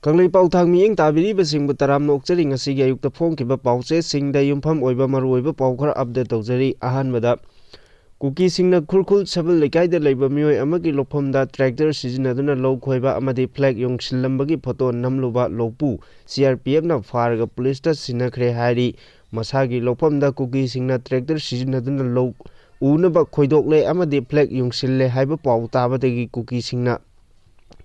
Kanglei Pauthang Miyeng Tabiriba Singbu Taramna Okchari Ngasigi Ayukta Phongkiba Pauche Singda Yumpham Oiba Maruoiba Pau khara update tawjari ahanbada Kuki Singna Khurkhul Sabal Lekaida Leiba Mioi Amagi Lophamda Tractor Sizinaduna Low Khoiba Amadi Flag Yongshilambagi Photo Namluba Lopu CRPF na Farga Police ta Sinakre Hari Masagi Lophamda Kuki Singna Tractor Sizinaduna Low Unaba Khoidokle Amadi Flag Yongshille Haiba Pau Tabadagi Kuki Singna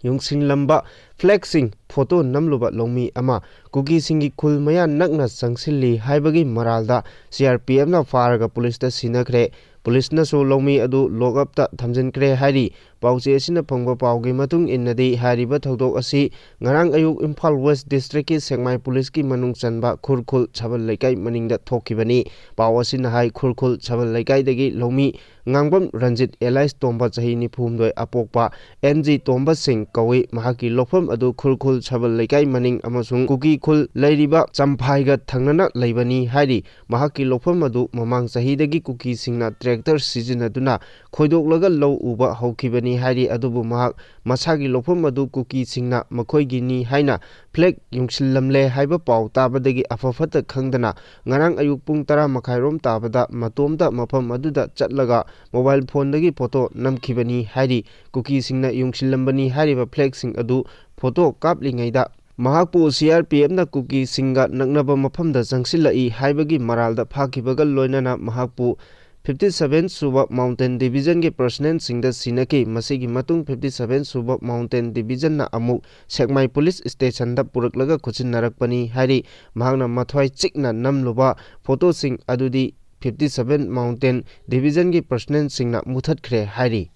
Yongsin Lamba Flexing Photo Namluba Lomi Ama Kuki Singi Kul Maya Nagna Sangsili Haibagi Maralda CRPF na Farga Police ta Sinakre Police na so Lomi Adu Logap ta Thamjinkre Hari Pauche Asina Phangba Paugi Matung Innadi Hariba Thodok Asi Ngarang Ayuk Imphal West District ki Sengmai Police ki Manung Chanba Khurkhul Chabal Lekai Maningda Thokibani Pau Asina Hai Khurkhul Chabal Lekai dagi Lomi Ngangbam Ranjit Elias Tomba Chahi Nifumdoi Apokpa NG Tomba Singh Kawi Mahaki Lofam Adu Khurkhul Chabal Lekai Maning Amasung Kuki Khul Leiriba Champhaiga Thangnana Leibani Hari Mahaki Lofam Adu Mamang Chahi dagi Kuki Singna Tractor Sizinaduna Khoidok Low Uba Haukibani Hari Adubu Mahak Masagi Lofam Adu Kuki Singna Makhoigini Haina Flag Yongsillamle Haiba Pau Tabadagi Afafata Khangdana Ngarang Ayuk Pung Tara Makhairom Tabada Matomda Mafam Aduda Chatlaga Mobile phone dagi photo namkhibani Hari Kuki Singna Yongsilambani Hariba Flag Sing Adu photo kaplingaida Mahakpu CRPF na Kuki Singa Nagnaba Mafamda Jangsilai Haibagi Maralda Phakibaga Loinana Mahakpu 57 Suba Mountain Division ke personnel singda sinaki masigi matung 57 Suba Mountain Division na amuk Sekmai Police Station da puraklaga khuchin narakpani hari mahakna mathwai chikna namluba photo sing adudi 57 Mountain Division ki personnel singna muthat khre hari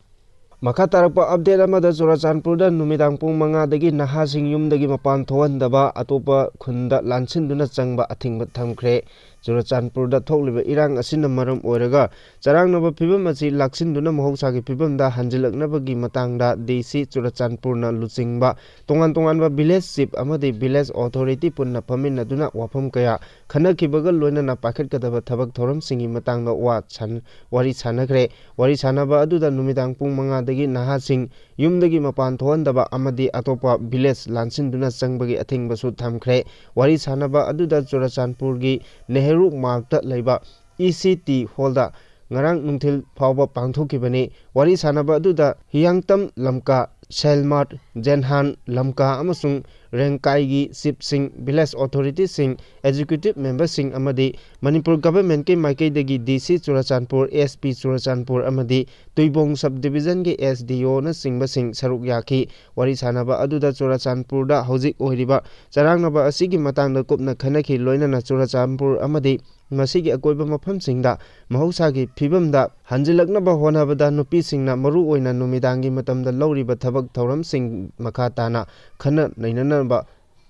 Makha tarakpa update amada Churachandpurda numidang pung 5 dagi naha sing yum dagi mapan thohandaba atopa khunda lansinduna changba athingba thamkhre Churachandpurda thokliba irang asina maram oiraga charangnaba phibam achi laksinduna mahosagi phibamda hanjilaknabagi matangda DC Churachandpurna luchingba tongan village chief amadi village authority punna phaminaduna wafam kaya khanakibaga loinana pakhatkadaba thabak thoram singi matangda wari chanakre wari chanaba aduda numidang pung 5 dagi naha sing yumdagi mapan thohandaba amadi atopa village lansinduna changbagi athingbasu thamkhre wari chanaba aduda Churachandpurgi Nehru Markta Leiba ECT Holda Ngarang Nungthil Phawba Pangthokibani wari sanaba aduda Hiyangtam Lamka Selmat Jenhan Lamka amasung Rengkai Sip Singh Village Authority Singh Executive Member Singh amadi Manipur Government ke Maikai dagi DC Churachandpur SP Churachandpur amadi Tuibong Subdivision ke SDO na Singba Singh Saruk Yaki wari sanaba aduda Churachandpur da hojik oiriba charangnaba asigi matangda kupna khanaki loinana Churachandpur amadi masigi akoiba mafam singda mahosagi phibamda hanjilaknaba honabada nupi singna maru oina numidangi matamda lawriba thabak thoram sing makhatana khana nainanaba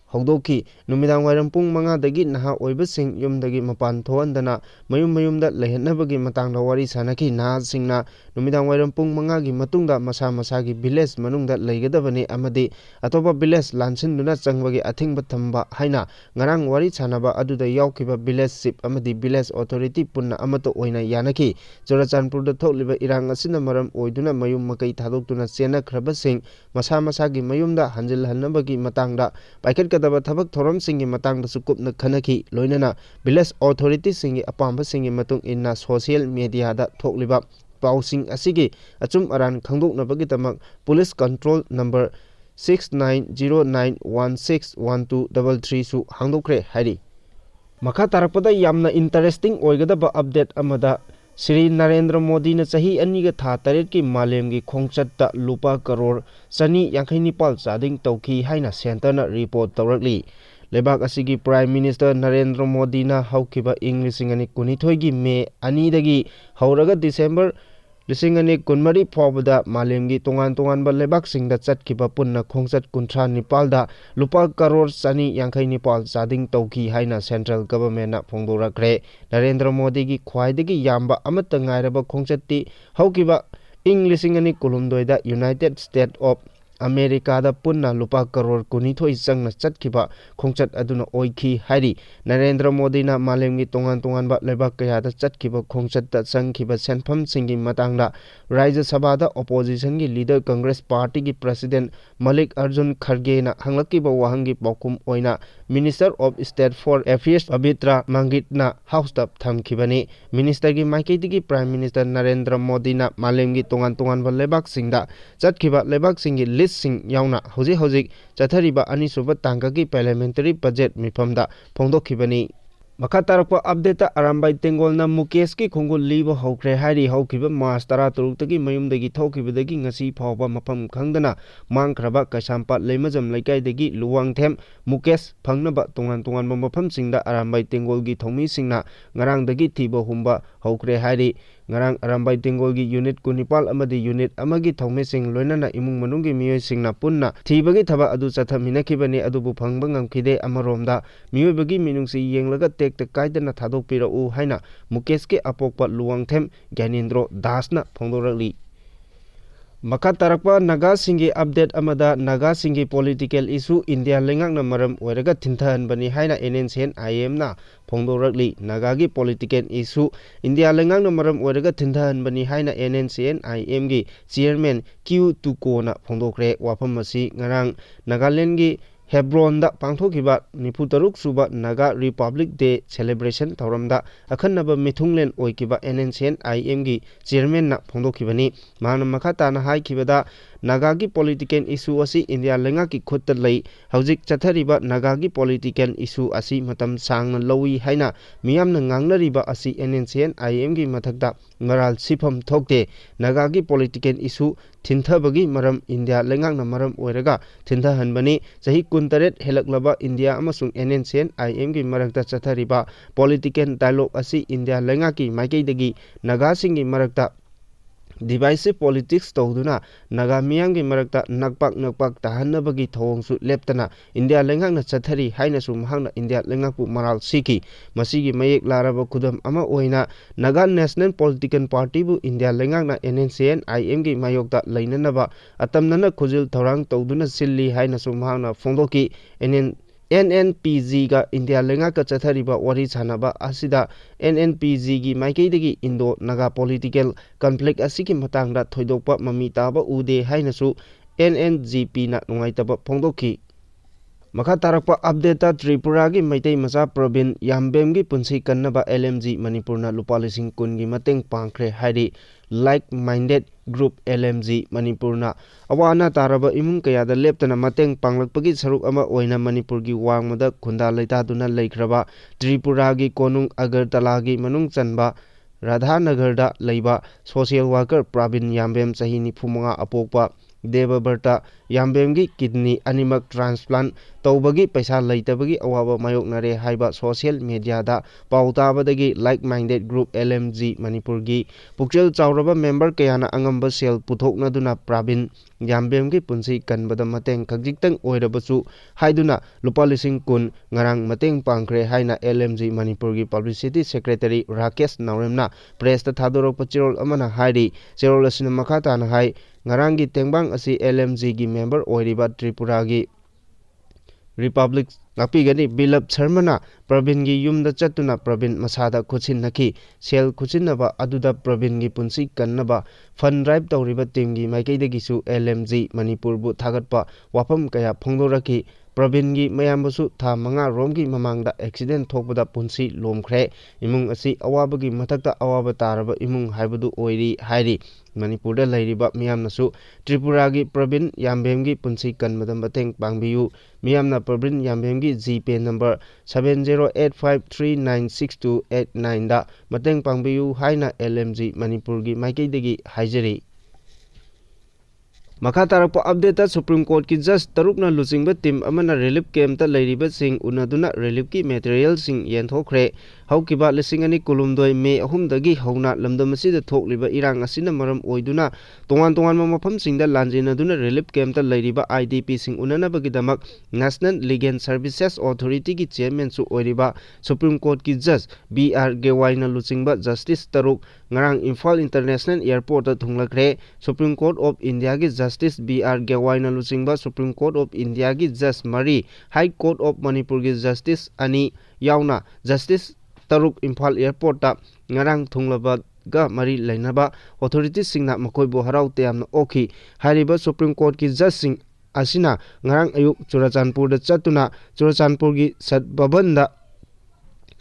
Hogdoki numidang wairam pung 5 dagi naha oiba sing yumdagi mapan thoandana mayumda lehenabagi matangda wari sanaki naha singna numidang wairam pung 5 gi matungda masa masagi village manungda leigadabani amadi atopa village lansinduna changbagi athingba thamba haina ngarang wari chanaba aduda yaukiba village chief amadi village authority punna amato oina yanaki Churachandpurda thokliba irang asina maram oiduna mayum makai thadoktuna chena khraba sing masa masagi mayumda hanjil hanabagi matangda paikhat kadaba thabak thoram singi matangda sukupna khanaki loinana village authority singi apamba singi matung inna social media da thokliba pausing asigi achum aran khangdoknabagi tamak police control number 6909161233 su hangdokre hari makha tarakpada yamna interesting oigadaba update amada Shri Narendra Modi na chahi aniga tha taret ki malem gi khongchatta lupa crore chani yankhai nipal chading tawki haina center na report tawrakli lebak asigi Prime Minister Narendra Modi na haukiba English ngani kunithoi gi May 2 dagi hauraga December Lisingani kunmari phawbada malemgi tongan ba lebak singda chatkiba punna khongchat kunthra nipalda lupa crore chani yankhai nipal chading tawki haina central government na phongdorakre Narendra Modi gi khwaidagi yamba amata ngairaba khongchatti haukiba English ngani kulumdoida United States of Amerikada punna lupa crore kunithoi changna chatkhiba khongchat aduna oikhi hairi Narendra Modi na malemgi tongan ba lebak kaya da chatkhiba khongchat ta changkhiba senpham singi matangda Rajya Sabha da opposition gi leader Congress Party gi President Malik Arjun Kharge na hanglakiba wahangi paukum oina Minister of State for Affairs Pabitra Mangit na House da thamkhibani Minister gi maiketi gi Prime Minister Narendra Modi na malemgi tongan ba lebak singda chatkhiba lebak singi list sing yauna hojik chathariba anisuba tangkagi parliamentary budget mifamda phongdokhibani Makha tarakpa update arambai tengolna Mukesh ki khongul liba hokre hari hokhiba March 13 tagi mayumdagi thokibadagi ngasi phawba mafam khangdana mangkhraba Kaisampat leimajam laikai luwangthem Mukesh phangnaba tongan mafam singda arambai tengol gi thomi singna ngarang dagi thiba humba hokre hari ngarang arambai tengol gi unit kunipal amadi unit amagi thongme sing loinana imung manunggi miyoi singna punna thibagi thaba adu chathaminakibani adubu phangba ngamkhide amaromda miyoibagi minungsi yenglaga tekta kaidana thadokpirau haina Mukesh ke apokpa luwangthem Gyanendra Dasna phongdorakli Makha tarakpa Naga singi update amada Naga singi political issue India lengakna maram oiraga thinthanbani haina NNCN-IM na phongdorakli Naga gi political issue India lengakna maram oiraga thinthanbani haina NNCN-IM gi chairman Q Tuko na phongdokre wafam asi ngarang Nagaland gi Hebron da pangthokiba nifutaruk suba Naga Republic Day celebration thauramda akhanaba mithunglen oikiba NNCN-IM gi chairman na phongdokhibani mana makata na haikibada Naga gi political issue asi India lenga ki khutta lei hojik chathariba Naga gi political issue asi matam sangna lowi haina miyamna ngangnariba asi NNCN-IM gi mathakda maral sifam thokte Naga gi political issue thinthabagi maram India lengakna maram oiraga thinthahanbani sahi 19 helaklaba India amasung NNCN-IM gi marakta chathariba political dialogue asi India lengaki maikeidagi Naga singi marakta divisive politics tawduna Naga miyamgi marakta nakpak tahannabagi thawongsu leptana India lengakna chathari haina su mahangna India lengakpu maral siki masigi mayek laraba khudam ama oina Naga National Political Party bu India lengakna NNCN-IM gi mayokta leinanaba atamnana khujil thorang tawduna silli haina su mahangna phongdoki NNPG ga India lenga ka chathariba wari chanaba asida NNPG gi maikeidagi Indo Naga political conflict asiki matangda thoidokpa mami taba ude hainasu NNGP na nungaitaba phongdoki Makha tarakpa update Tripura gi Maitei Macha Pravin Yambem gi punsi kannaba LMG Manipur na lupa lising kun gi mateng pangkhre hairi like-minded group LMG Manipur na awana taraba imung kayada leptana mateng panglakpagi saruk ama oina Manipur gi wangmada khunda leitaduna leikraba Tripura gi konung Agartala gi manung chanba Radhanagar da leiba social worker Pravin Yambem chahi 95 apokpa Devabrata Yambem gi kidney animak transplant tawbagi paisa leitabagi awaba mayoknare haiba social media da pautabadagi like-minded group LMG Manipur gi pukchel chawraba member kayana angamba sel puthoknaduna Pravin Yambem gi punsi kanbada mateng khakjiktang oirabachu haiduna lupa lising kun ngarang mateng pangkhre haina LMG Manipur gi publicity secretary Rakesh Nauremna press ta thadorok pachirol amana hairi cherol asina makhata na hai ngarangi tengbang asi LMG gi member oiriba Tripura gi Republic Napigani Bilab Sharmana Pravin gi yumda chatuna Pravin masada khuchin naki sel khuchinaba aduda Pravin gi punsi kannaba fund drive tawriba team gi maikeidagi su LMG Manipur bu thagatpa wafam kaya phongdoraki Pravin gi mayambasu tha manga romgi mamangda accident thokbada punsi lomkhre imung asi awabagi mathakta awaba taraba imung haibadu oiri hairi Manipur da lairiba miyamnasu Tripura gi Pravin Yambem gi punsi kanmadam bateng pangbiyu miyamna Pravin Yambem gi GPay number 7085396289 da mateng pangbiyu haina LMG Manipur gi maikeidagi haijari Makha tarakpa update Supreme Court ki judge tarukna luchingba team amana relief camp ta leiriba sing unaduna relief ki material sing yenthokre ꯍꯧꯈꯤꯕ 2022 ꯃꯦ 3ꯗꯒꯤ ꯍꯧꯅ ꯂꯝꯗꯝ ꯑꯁꯤꯗ ꯊꯣꯛꯂꯤꯕ ꯏꯔꯥꯡ ꯑꯁꯤꯅ ꯃꯔꯝ ꯑꯣꯏꯗꯨꯅ ꯇꯣꯉꯥꯟ-ꯇꯣꯉꯥꯟꯕ ꯃꯐꯝꯁꯤꯡꯗ ꯂꯥꯟꯖꯦꯟꯅꯗꯨꯅ ꯔꯤꯂꯤꯐ ꯀꯦꯝꯞꯇ ꯂꯩꯔꯤꯕ IDPꯁꯤꯡ ꯎꯅꯅꯕꯒꯤꯗꯃꯛ ꯅꯦꯁꯅꯦꯜ ꯂꯤꯒꯦꯜ ꯁꯔꯚꯤꯁꯦꯁ ꯑꯣꯊꯣꯔꯤꯇꯤꯒꯤ ꯆꯦꯌꯔꯃꯦꯟꯁꯨ ꯑꯣꯏꯔꯤꯕ ꯁꯨꯄ꯭ꯔꯤꯝ ꯀꯣꯔꯠꯀꯤ ꯖꯖ B.R. ꯒꯦꯋꯥꯏꯅ ꯂꯨꯆꯤꯡꯕ ꯖꯁꯇꯤꯁ 6 ꯉꯔꯥꯡ ꯏꯝꯐꯥꯜ ꯏꯟꯇꯔꯅꯦꯁꯅꯦꯜ ꯑꯦꯌꯔꯄꯣꯔꯠꯇ ꯊꯨꯡꯂꯈ꯭ꯔꯦ꯫ ꯁꯨꯄ꯭ꯔꯤꯝ ꯀꯣꯔꯠ ꯑꯣꯐ ꯏꯟꯗꯤꯌꯥꯒꯤ ꯖꯁꯇꯤꯁ B.R. ꯒꯦꯋꯥꯏꯅ ꯂꯨꯆꯤꯡꯕ ꯁꯨꯄ꯭ꯔꯤꯝ ꯀꯣꯔꯠ ꯑꯣꯐ ꯏꯟꯗꯤꯌꯥꯒꯤ ꯖꯖ 4, ꯍꯥꯏ ꯀꯣꯔꯠ ꯑꯣꯐ ꯃꯅꯤꯄꯨꯔꯒꯤ ꯖꯁꯇꯤꯁ 2 ꯌꯥꯎꯅ ꯖꯁꯇꯤꯁ 6 ꯏꯝꯐꯥꯜ ꯑꯦꯌꯔꯄꯣꯔꯠꯇ ꯉꯔꯥꯡ ꯊꯨꯡꯂꯕꯒ ꯃꯔꯤ ꯂꯩꯅꯕ ꯑꯣꯊꯣꯔꯤꯇꯤꯁꯤꯡꯅ ꯃꯈꯣꯏꯕꯨ ꯍꯔꯥꯎ ꯇꯌꯥꯝꯅ ꯑꯣꯛꯈꯤ꯫ ꯍꯥꯏꯔꯤꯕ ꯁꯨꯄ꯭ꯔꯤꯝ ꯀꯣꯔꯠꯀꯤ ꯖꯖꯁꯤꯡ ꯑꯁꯤꯅ ꯉꯔꯥꯡ ꯑꯌꯨꯛ ꯆꯨꯔꯆꯥꯟꯄꯨꯔꯗ ꯆꯠꯇꯨꯅ ꯆꯨꯔꯆꯥꯟꯄꯨꯔꯒꯤ ꯁꯠꯚꯕꯟꯗ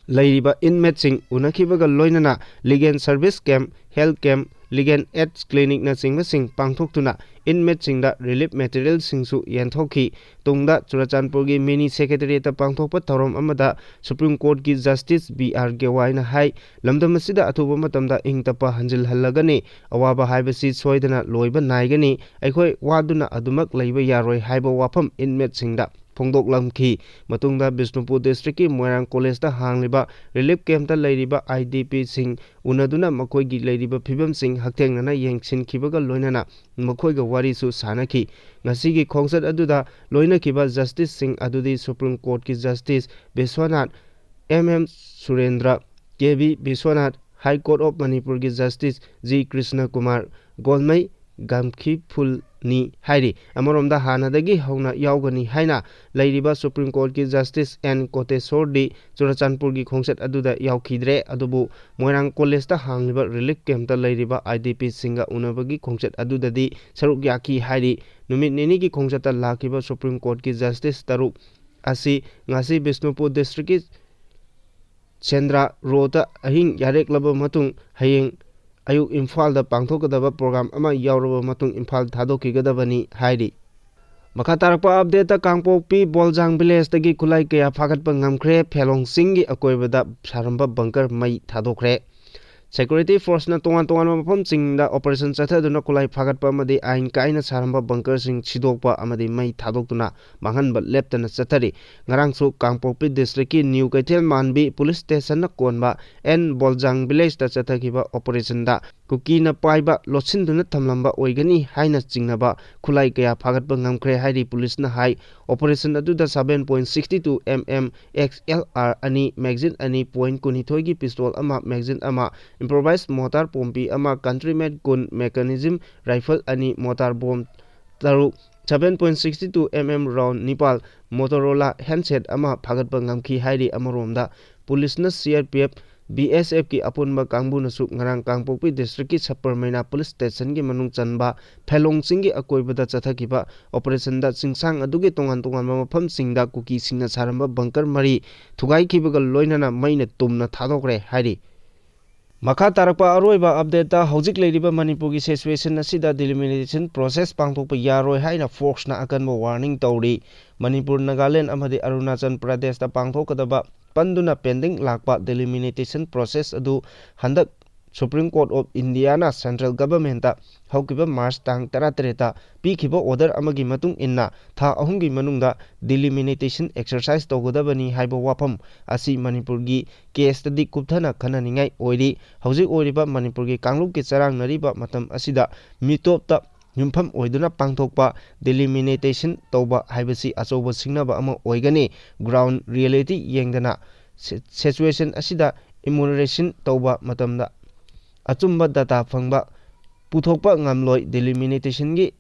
ꯂꯩꯔꯤꯕ ꯏꯟꯃꯦꯠꯁꯤꯡ ꯎꯅꯈꯤꯕꯒ ꯂꯣꯏꯅꯅ legal service camp, health camp, legal aids ꯀ꯭ꯂꯤꯅꯤꯛꯅꯆꯤꯡꯕꯁꯤꯡ ꯄꯥꯡꯊꯣꯛꯇꯨꯅ ꯏꯟꯃꯦꯠꯁꯤꯡꯗ ꯔꯤꯂꯤꯐ ꯃꯦꯇꯔꯤꯌꯦꯜꯁꯤꯡꯁꯨ ꯌꯦꯟꯊꯣꯛꯈꯤ꯫ ꯇꯨꯡꯗ ꯆꯨꯔꯆꯥꯟꯄꯨꯔꯒꯤ ꯃꯤꯅꯤ ꯁꯦꯀ꯭ꯔꯦꯇꯔꯤꯌꯦꯠꯇ ꯄꯥꯡꯊꯣꯛꯄ ꯊꯧꯔꯝ ꯑꯃꯗ ꯁꯨꯄ꯭ꯔꯤꯝ ꯀꯣꯔꯠꯀꯤ ꯖꯁꯇꯤꯁ B.R. ꯒꯦꯋꯥꯏꯅ ꯍꯥꯏ ꯂꯝꯗꯝ ꯑꯁꯤꯗ ꯑꯊꯨꯕ ꯃꯇꯝꯗ ꯏꯪ-ꯇꯞꯄ ꯍꯟꯖꯤꯜꯍꯜꯂꯒꯅꯤ, ꯑꯋꯥꯕ ꯍꯥꯏꯕꯁꯤ ꯁꯣꯏꯗꯅ ꯂꯣꯏꯕ ꯅꯥꯏꯒꯅꯤ, ꯑꯩꯈꯣꯏ ꯋꯥꯗꯨꯅ ꯑꯗꯨꯃꯛ ꯂꯩꯕ ꯌꯥꯔꯣꯏ ꯍꯥꯏꯕ ꯋꯥꯐꯝ ꯏꯟꯃꯦꯠꯁꯤꯡꯗ ꯐꯣꯡꯗꯣꯛꯂꯝꯈꯤ꯫ ꯃꯇꯨꯡꯗ ꯕꯤꯁꯅꯨꯄꯨꯔ ꯗꯤꯁꯇ꯭ꯔꯤꯛꯀꯤ ꯃꯣꯏꯔꯥꯡ ꯀꯣꯂꯦꯖꯇ ꯍꯥꯡꯂꯤꯕ ꯔꯤꯂꯤꯐ ꯀꯦꯝꯞꯇ ꯂꯩꯔꯤꯕ IDPꯁꯤꯡ ꯎꯅꯗꯨꯅ ꯃꯈꯣꯏꯒꯤ ꯂꯩꯔꯤꯕ ꯐꯤꯚꯝꯁꯤꯡ ꯍꯛꯊꯦꯡꯅꯅ ꯌꯦꯡꯁꯤꯟꯈꯤꯕꯒ ꯂꯣꯏꯅꯅ ꯃꯈꯣꯏꯒ ꯋꯥꯔꯤꯁꯨ ꯁꯥꯅꯈꯤ꯫ ꯉꯁꯤꯒꯤ ꯈꯣꯡꯆꯠ ꯑꯗꯨꯗ ꯂꯣꯏꯅꯈꯤꯕ ꯖꯁꯇꯤꯁꯁꯤꯡ ꯑꯗꯨꯗꯤ ꯁꯨꯄ꯭ꯔꯤꯝ ꯀꯣꯔꯠꯀꯤ justice Biswanath, M.M. Surendra, K.V. Biswanath, high court of ꯃꯅꯤꯄꯨꯔꯒꯤ ꯖꯁꯇꯤꯁ G. ꯀ꯭ꯔꯤꯁꯅꯀꯨꯃꯥꯔ, ꯒꯣꯜꯃꯩ ꯒꯥꯝꯈꯤꯐꯨꯜꯅꯤ ꯍꯥꯏꯔꯤ꯫ ꯑꯃꯔꯣꯝꯗ ꯍꯥꯟꯅꯗꯒꯤ ꯍꯧꯅ ꯌꯥꯎꯒꯅꯤ ꯍꯥꯏꯅ ꯂꯩꯔꯤꯕ ꯁꯨꯄ꯭ꯔꯤꯝ ꯀꯣꯔꯠꯀꯤ ꯖꯁꯇꯤꯁ N. ꯀꯣꯇꯦꯁꯣꯔꯗꯤ ꯆꯨꯔꯆꯥꯟꯄꯨꯔꯒꯤ ꯈꯣꯡꯆꯠ ꯑꯗꯨꯗ ꯌꯥꯎꯈꯤꯗ꯭ꯔꯦ, ꯑꯗꯨꯕꯨ ꯃꯣꯏꯔꯥꯡ ꯀꯣꯂꯦꯖꯇ ꯍꯥꯡꯂꯤꯕ ꯔꯤꯂꯤꯐ ꯀꯦꯝꯞꯇ ꯂꯩꯔꯤꯕ IDPꯁꯤꯡꯒ ꯎꯅꯕꯒꯤ ꯈꯣꯡꯆꯠ ꯑꯗꯨꯗꯗꯤ ꯁꯔꯨꯛ ꯌꯥꯈꯤ ꯍꯥꯏꯔꯤ꯫ ꯅꯨꯃꯤꯠ ꯅꯤꯅꯤꯒꯤ ꯈꯣꯡꯆꯠꯇ ꯂꯥꯛꯈꯤꯕ ꯁꯨꯄ꯭ꯔꯤꯝ ꯀꯣꯔꯠꯀꯤ ꯖꯁꯇꯤꯁ 6 ꯑꯁꯤ ꯉꯁꯤ ꯕꯤꯁꯅꯨꯄꯨꯔ ꯗꯤꯁꯇ꯭ꯔꯤꯛꯀꯤ ꯁꯦꯟꯗ꯭ꯔꯥ ꯔꯣꯗꯇ ꯑꯍꯤꯡ ꯌꯥꯔꯦꯛꯂꯕ ꯃꯇꯨꯡ ꯍꯌꯦꯡ ꯑꯌꯨꯛ ꯏꯝꯐꯥꯜꯗ ꯄꯥꯡꯊꯣꯛꯀꯗꯕ ꯄ꯭ꯔꯣꯒ꯭ꯔꯥꯝ ꯑꯃ ꯌꯥꯎꯔꯕ ꯃꯇꯨꯡ ꯏꯝꯐꯥꯜ ꯊꯥꯗꯣꯛꯈꯤꯒꯗꯕꯅꯤ ꯍꯥꯏꯔꯤ꯫ ꯃꯈꯥ ꯇꯥꯔꯛꯄ ꯑꯞꯗꯦꯠꯇ ꯀꯥꯡꯄꯣꯛꯄꯤ ꯕꯣꯜꯖꯥꯡ ꯚꯤꯂꯦꯖꯇꯒꯤ ꯈꯨꯠꯂꯥꯏ ꯀꯌꯥ ꯐꯥꯒꯠꯄ ꯉꯝꯈ꯭ꯔꯦ꯫ ꯐꯦꯂꯣꯡ ꯆꯤꯡꯒꯤ ꯑꯀꯣꯏꯕꯗ ꯁꯥꯔꯝꯕ ꯕꯪꯀꯔ ꯃꯩ ꯊꯥꯗꯣꯛꯈ꯭ꯔꯦ꯫ ꯁꯦꯀ꯭ꯌꯨꯔꯤꯇꯤ ꯐꯣꯔꯁꯅ ꯇꯣꯉꯥꯟ-ꯇꯣꯉꯥꯟꯕ ꯃꯐꯝꯁꯤꯡꯗ ꯑꯣꯄꯔꯦꯁꯟ ꯆꯠꯊꯗꯨꯅ ꯈꯨꯠꯂꯥꯏ ꯐꯥꯒꯠꯄ ꯑꯃꯗꯤ ꯑꯥꯏꯟ ꯀꯥꯏꯅ ꯁꯥꯔꯝꯕ ꯕꯪꯀꯔꯁꯤꯡ ꯁꯤꯗꯣꯛꯄ ꯑꯃꯗꯤ ꯃꯩ ꯊꯥꯗꯣꯛꯇꯨꯅ ꯃꯥꯡꯍꯟꯕ ꯂꯦꯞꯇꯅ ꯆꯠꯊꯔꯤ꯫ ꯉꯔꯥꯡꯁꯨ ꯀꯥꯡꯄꯣꯛꯄꯤ ꯗꯤꯁꯇ꯭ꯔꯤꯛꯀꯤ ꯅ꯭ꯌꯨ ꯀꯩꯊꯦꯜꯃꯥꯟꯕꯤ ꯄꯨꯂꯤꯁ ꯁ꯭ꯇꯦꯁꯟꯅ ꯀꯣꯟꯕ N. ꯕꯣꯜꯖꯥꯡ ꯚꯤꯂꯦꯖꯇ ꯆꯠꯊꯈꯤꯕ ꯑꯣꯄꯔꯦꯁꯟꯗ ꯀꯨꯀꯤꯅ ꯄꯥꯏꯕ ꯂꯣꯠꯁꯤꯟꯗꯨꯅ ꯊꯝꯂꯝꯕ ꯑꯣꯏꯒꯅꯤ ꯍꯥꯏꯅ ꯆꯤꯡꯅꯕ ꯈꯨꯠꯂꯥꯏ ꯀꯌా ꯐꯥꯒꯠꯄ ꯉꯝꯈ꯭ꯔꯦ ꯍꯥꯏꯔꯤ ꯄꯨꯂꯤꯁꯅ ꯍꯥꯏ꯫ ꯑꯣꯄꯔꯦꯁꯟ ꯑꯗꯨꯗ 7.62 mm XLR 2, ꯃꯦꯒꯖꯤꯟ 2, .22ꯒꯤ ꯄꯤꯁꯇꯣꯜ ꯑꯃ, ꯃꯦꯒꯖꯤꯟ ꯑꯃ, ꯏꯝꯄ꯭ꯔꯣꯚꯥꯏꯖ ꯃꯣꯔꯇꯥꯔ ꯄꯣꯝꯄꯤ ꯑꯃ, country made gun, mechanism rifle 2, mortar bomb 6, 7.62 mm round 9, Motorola handset ꯑꯃ ꯐꯥꯒꯠꯄ ꯉꯝꯈꯤ ꯍꯥꯏꯔꯤ꯫ ꯑꯃꯔꯣꯝꯗ ꯄꯨꯂꯤꯁꯅ CRPF, BSFꯀꯤ ꯑꯄꯨꯟꯕ ꯀꯥꯡꯕꯨꯅꯁꯨ ꯉꯔꯥꯡ ꯀꯥꯡꯄꯣꯛꯄꯤ ꯗꯤꯁꯇ꯭ꯔꯤꯛꯀꯤ ꯁꯄꯔ ꯃꯩꯅꯥ ꯄꯨꯂꯤꯁ ꯁ꯭ꯇꯦꯁꯟꯒꯤ ꯃꯅꯨꯡ ꯆꯟꯕ ꯐꯦꯂꯣꯡ ꯆꯤꯡꯒꯤ ꯑꯀꯣꯏꯕꯗ ꯆꯠꯊꯈꯤꯕ ꯑꯣꯄꯔꯦꯁꯟꯗ ꯆꯤꯡꯁꯥꯡ ꯑꯗꯨꯒꯤ ꯇꯣꯉꯥꯟ-ꯇꯣꯉꯥꯟꯕ ꯃꯐꯝꯁꯤꯡꯗ ꯀꯨꯀꯤꯁꯤꯡꯅ ꯁꯥꯔꯝꯕ ꯕꯪꯀꯔ 4 ꯊꯨꯒꯥꯏꯈꯤꯕꯒ ꯂꯣꯏꯅꯅ ꯃꯩꯅ ꯇꯨꯝꯅ ꯊꯥꯗꯣꯛꯈ꯭ꯔꯦ ꯍꯥꯏꯔꯤ꯫ ꯃꯈꯥ ꯇꯥꯔꯛꯄ ꯑꯔꯣꯏꯕ ꯑꯞꯗꯦꯠꯇ ꯍꯧꯖꯤꯛ ꯂꯩꯔꯤꯕ ꯃꯅꯤꯄꯨꯔꯒꯤ ꯁꯤꯆꯨꯋꯦꯁꯟ ꯑꯁꯤꯗ ꯗꯤꯂꯤꯃꯤꯇꯦꯁꯟ ꯄ꯭ꯔꯣꯁꯦꯁ ꯄꯥꯡꯊꯣꯛꯄ ꯌꯥꯔꯣꯏ ꯍꯥꯏꯅ ꯐꯣꯔꯁꯅ ꯑꯀꯟꯕ ꯋꯥꯔꯅꯤꯡ ꯇꯧꯔꯤ꯫ ꯃꯅꯤꯄꯨꯔ, ꯅꯥꯒꯥꯂꯦꯟ ꯑꯃꯗꯤ ꯑꯔꯨꯅꯥꯆꯜ ꯄ꯭ꯔꯗꯦꯁꯇ ꯄꯥꯡꯊꯣꯛꯀꯗꯕ ꯄꯟꯗꯨꯅ ꯄꯦꯟꯗꯤꯡ ꯂꯥꯛꯄ ꯗꯤꯂꯤꯃꯤꯇꯦꯁꯟ ꯄ꯭ꯔꯣꯁꯦꯁ ꯑꯗꯨ ꯍꯟꯗꯛ ꯁꯨꯄ꯭ꯔꯤꯝ ꯀꯣꯔꯠ ꯑꯣꯐ ꯏꯟꯗꯤꯌꯥꯅ ꯁꯦꯟꯇ꯭ꯔꯦꯜ ꯒꯚꯔꯟꯃꯦꯟꯠꯇ ꯍꯧꯈꯤꯕ ꯃꯥꯔꯆ ꯇꯥꯡ 18ꯗ ꯄꯤꯈꯤꯕ ꯑꯣꯔꯗꯔ ꯑꯃꯒꯤ ꯃꯇꯨꯡ ꯏꯟꯅ ꯊꯥ 3ꯒꯤ ꯃꯅꯨꯡꯗ ꯗꯤꯂꯤꯃꯤꯇꯦꯁꯟ ꯑꯦꯛꯁꯔꯁꯥꯏꯖ ꯇꯧꯒꯗꯕꯅꯤ ꯍꯥꯏꯕ ꯋꯥꯐꯝ ꯑꯁꯤ ꯃꯅꯤꯄꯨꯔꯒꯤ ꯀꯦꯁꯇꯗꯤ ꯀꯨꯞꯊꯅ ꯈꯟꯅꯅꯤꯡꯉꯥꯏ ꯑꯣꯏꯔꯤ꯫ ꯍꯧꯖꯤꯛ ꯑꯣꯏꯔꯤꯕ ꯃꯅꯤꯄꯨꯔꯒꯤ ꯀꯥꯡꯂꯨꯞꯀꯤ ꯆꯔꯥꯡꯅꯔꯤꯕ ꯃꯇꯝ ꯑꯁꯤꯗ ꯃꯤꯇꯣꯞꯇ ꯌꯨꯝꯐꯝ ꯑꯣꯏꯗꯨꯅ ꯄꯥꯡꯊꯣꯛꯄ ꯗꯤꯂꯤꯃꯤꯇꯦꯁꯟ ꯇꯧꯕ ꯍꯥꯏꯕꯁꯤ ꯑꯆꯧꯕ ꯁꯤꯡꯅꯕ ꯑꯃ ꯑꯣꯏꯒꯅꯤ꯫ ꯒ꯭ꯔꯥꯎꯟ ꯔꯤꯌꯦꯂꯤꯇꯤ ꯌꯦꯡꯗꯅ ꯁꯤꯆꯨꯋꯦꯁꯟ ꯑꯁꯤꯗ ꯏꯃꯨꯅꯔꯦꯁꯟ ꯇꯧꯕ ꯃꯇꯝꯗ ꯑꯆꯨꯝꯕ ꯗꯇꯥ ꯐꯪꯕ ꯄꯨꯊꯣꯛꯄ ꯉꯝꯂꯣꯏ꯫ ꯗꯤꯂꯤꯃꯤꯇꯦꯁꯟꯒꯤ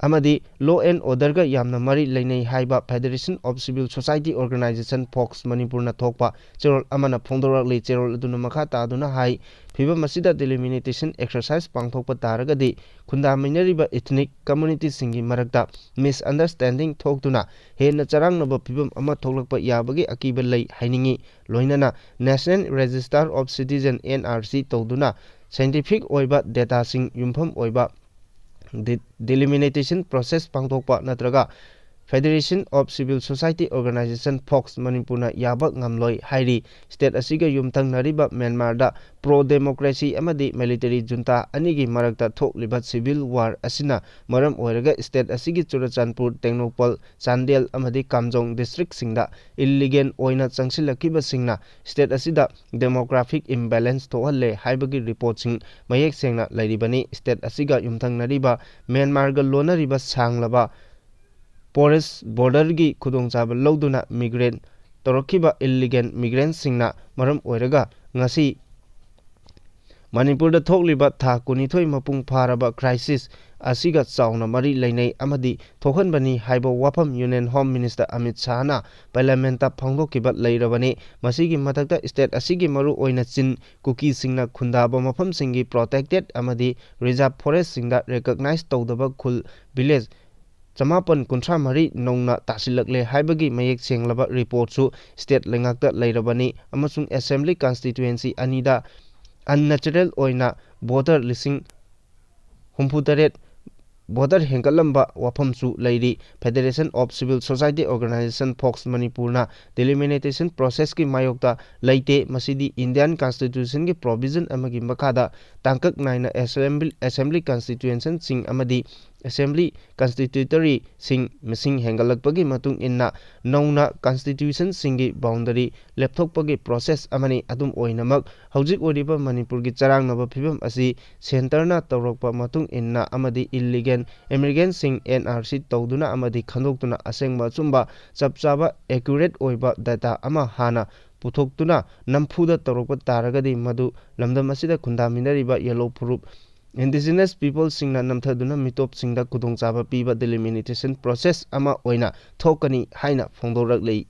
ꯑꯃꯗꯤ ꯂꯣ ꯑꯦꯟ ꯑꯣꯔꯗꯔꯒ ꯌꯥꯝꯅ ꯃꯔꯤ ꯂꯩꯅꯩ ꯍꯥꯏꯕ federation of civil society organisation ꯐꯣꯛꯁ ꯃꯅꯤꯄꯨꯔꯅ ꯊꯣꯛꯄ ꯆꯦꯔꯣꯜ ꯑꯃꯅ ꯐꯣꯡꯗꯣꯔꯛꯂꯤ꯫ ꯆꯦꯔꯣꯜ ꯑꯗꯨꯅ ꯃꯈꯥ ꯇꯥꯗꯨꯅ ꯍꯥꯏ ꯐꯤꯚꯝ ꯑꯁꯤꯗ ꯗꯤꯂꯤꯃꯤꯇꯦꯁꯟ ꯑꯦꯛꯁꯔꯁꯥꯏꯖ ꯄꯥꯡꯊꯣꯛꯄ ꯇꯥꯔꯒꯗꯤ ꯈꯨꯟꯗꯥꯃꯤꯟꯅꯔꯤꯕ ꯏꯊꯅꯤꯛ ꯀꯝꯃꯨꯅꯤꯇꯤꯁꯤꯡꯒꯤ ꯃꯔꯛꯇ ꯃꯤꯁꯑꯟꯗꯔꯁꯇꯦꯟꯗꯤꯡ ꯊꯣꯛꯇꯨꯅ ꯍꯦꯟꯅ ꯆꯔꯥꯡꯅꯕ ꯐꯤꯚꯝ ꯑꯃ ꯊꯣꯛꯂꯛꯄ ꯌꯥꯕꯒꯤ ꯑꯀꯤꯕ ꯂꯩ ꯍꯥꯏꯅꯤꯡꯉꯤ꯫ ꯂꯣꯏꯅꯅ national register of citizen (NRC) ꯇꯧꯗꯨꯅ ꯁꯥꯏꯟꯇꯤꯐꯤꯛ ꯑꯣꯏꯕ ꯗꯦꯇꯥꯁꯤꯡ ꯌꯨꯝꯐꯝ ꯑꯣꯏꯕ ꯗꯤꯂꯤꯃꯤꯇꯦꯁꯟ ꯄ꯭ꯔꯣꯁꯦꯁ ꯄꯥꯡꯊꯣꯛꯄ ꯅꯠꯇ꯭ꯔꯒ Federation of Civil Society Organization Fox Manipurna yaba ngamloi hairi state asiga yumthangnariba Myanmar da pro democracy amadi military junta anigi marakta thokliba civil war asina maram oiraga state asigi Churachandpur Tengnoupal Chandel amadi Kamjong district singda illegal oina changsilakiba singna state asida demographic imbalance thohalle haibagi report sing mayek sengna lairibani state asiga yumthangnariba Myanmar ga lonariba sanglaba Porous border gi khudongchaba lawduna migrant torokiba illegal migrant singna maram oiraga ngasi Manipur da thokliba tha kunithoi mapung pharaba crisis asiga chauna mari leinai amadi thokhanbani haiba wafam Union Home Minister Amit Shah na Parliament ta phangdokiba leirabani masigi matakta state asigi maru oina chin kuki singna khundaba mafam singi protected amadi reserve forest singda recognize tawdaba khul village Chamapan kuntra mari nongna tasilakle haibagi mayek senglaba report su state lengakta leirabani amasung assembly constituency anida unnatural oina voter listing humpudaret voter hengalamba wafam su leiri Federation of Civil Society Organization Fox Manipurna delimitation process ki mayokta leite masidi Indian Constitution ki provision amagi makada tangkak naina assembly constituency sing amadi Assembly Constitutory Sing Missing Hengalakpagi Matung Inna Nauna Constitution Singi Boundary Lepthokpagi Process Amani Adum Oinamak Haujik Oriba Manipur gi Charang Naba Phibam Asi Centerna Tawrokpa Matung Inna Amadi Illegal Immigrant Sing NRC Tawduna Amadi Khandoktuna Asengba Chumba Chapchaba Accurate Oiba Data Ama Hana Puthoktunna Namfuda Tawrokpa Taragadi Madu Lamdam Asida Khundaminariba Yellow Proof Indigenous people singna namthaduna mitop singda kudongchaba piba delimitation process ama oina thokani haina phongdorak lei